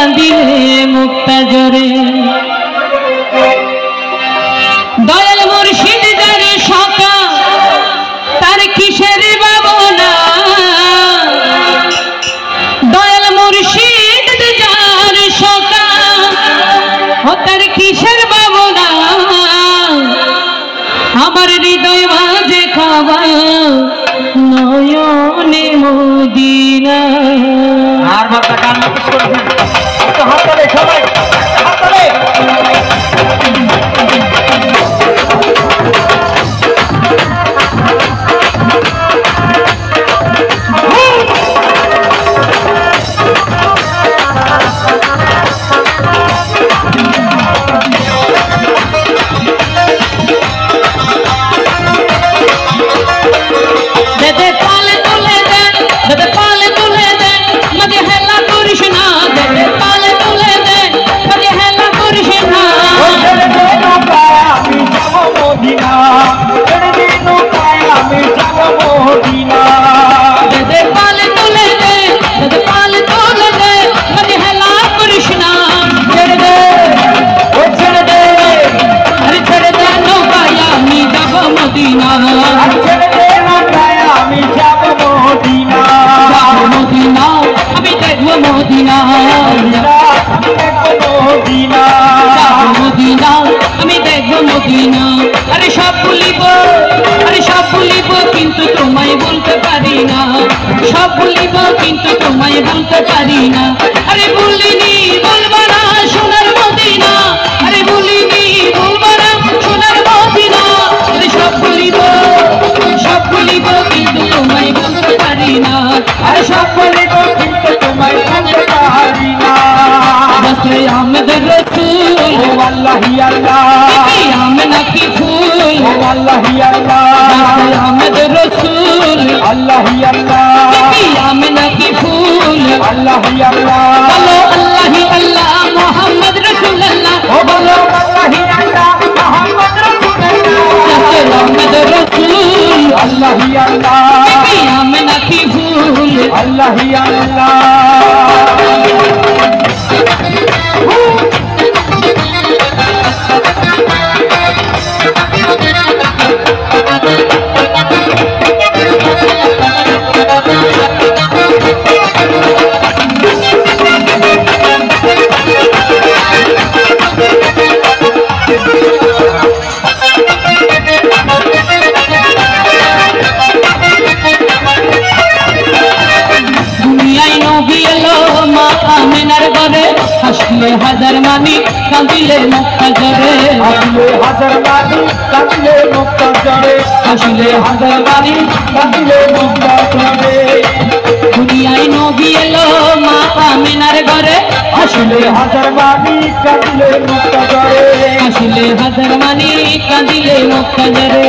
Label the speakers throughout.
Speaker 1: কাঁদিলে মুক্তা জোরে দয়াল মুর্শিদ যার সকা তার কিসের ভাবনা দয়াল মুর্শিদ যার সকা তার কিসের ভাবনা আমার হৃদয় মাঝে খাওয়া নয়নে মদিনা
Speaker 2: আর বাবা গান মিস করবেন তো হাত তালে সবাই হাত তালে
Speaker 1: আমি দেখবো মদিনা আরে সব ভুলিব কিন্তু তোমায় বলতে পারি না সব ভুলিব কিন্তু তোমায় বলতে পারি না আরে ভুলিনি বলবো না সোনার মদিনা আরে ভুলিনি বলবো না সোনার মদিনা আরে সব ভুলিব কিন্তু তোমায় বলতে পারি না আরে সব ভুলিব কিন্তু তোমায় বলতে পারি না বসে আমাদের রসুল
Speaker 2: ও আল্লাহি আল্লাহ
Speaker 1: আমনা কি ফুল
Speaker 2: ও আল্লাহি আল্লাহ
Speaker 1: আমাদের রসুল
Speaker 2: আল্লাহি আল্লাহ
Speaker 1: আমনা কি ফুল
Speaker 2: আল্লাহি আল্লাহ
Speaker 1: বলো আল্লাহি আল্লাহ মোহাম্মদ রাসূলুল্লাহ
Speaker 2: ও বলো আল্লাহি আল্লাহ মোহাম্মদ রাসূলুল্লাহ
Speaker 1: আমাদের রসুল
Speaker 2: আল্লাহি আল্লাহ
Speaker 1: আমনা কি ফুল
Speaker 2: আল্লাহি আল্লাহ
Speaker 1: হাসলে হাজার মানি কাঁদিলে মুক্তা জরে
Speaker 2: হাসলে হাজার মানি কাঁদিলে মুক্তা জরে
Speaker 1: হাসলে হাজার মানি
Speaker 2: কাঁদিলে মুক্তা জরে
Speaker 1: দুনিয়ায় নবী এলো মা আমিনার ঘরে
Speaker 2: হাসলে হাজার মানি কাঁদিলে মুক্তা জরে
Speaker 1: হাসলে হাজার মানি কাঁদিলে মুক্তা জরে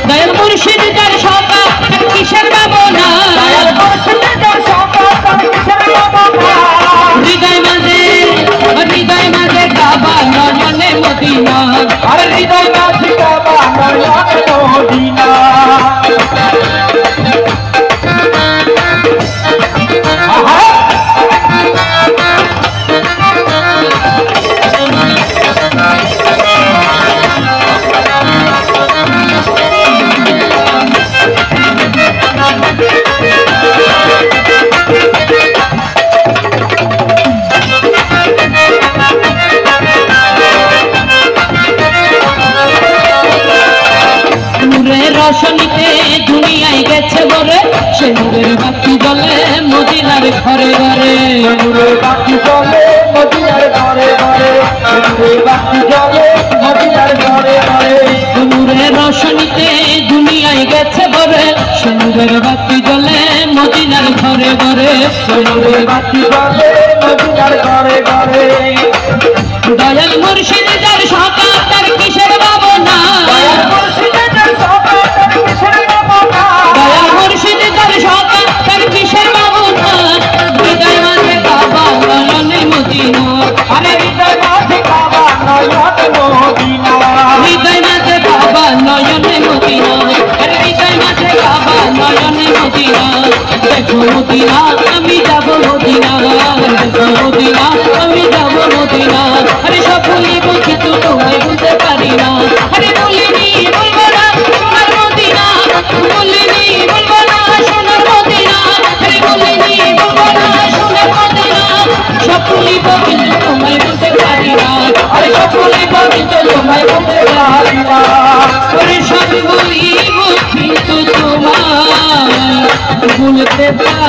Speaker 1: দয়াল মুর্শিদ যার সকা কিসের ভাবনা
Speaker 2: দয়াল মুর্শিদ যার সকা কিসের ভাবনা
Speaker 1: হৃদয় মাঝে কাবা নয়নে মদিনা
Speaker 2: আর হৃদয় মাঝে কাবা নয়নে মদিনা
Speaker 1: রোশনীতে দুনিয়ায় গেছে বলে সে নূরের বাতি জ্বলে মদিনার ঘরে ঘরে
Speaker 2: নূরের বাতি জ্বলে মদিনার ঘরে ঘরে নূরের বাতি জ্বলে মদিনার ঘরে ঘরে
Speaker 1: নূরের রোশনীতে দুনিয়ায় গেছে বলে সে নূরের বাতি জ্বলে মদিনার ঘরে ঘরে
Speaker 2: নূরের বাতি জ্বলে মদিনার ঘরে ঘরে
Speaker 1: দয়াল মুর্শিদ যার সকা তার কিসের ভাবনা
Speaker 2: দয়াল মুর্শিদ যার সকা তার কিসের ভাবনা
Speaker 1: দয়াল মুর্শিদ যার সকা তার কিসের ভাবনা হৃদয় মাঝে কাবা নয়নে মদিনা
Speaker 2: আরে হৃদয় মাঝে কাবা নয়নে মদিনা
Speaker 1: হৃদয় মাঝে কাবা নয়নে মদিনা আরে হৃদয় মাঝে কাবা নয়নে মদিনা দেখো মদিনা আমি যাব মদিনা
Speaker 2: বলতে পারি না
Speaker 1: ওরে সব বলিব কিন্তু তোমায় বলতে পারি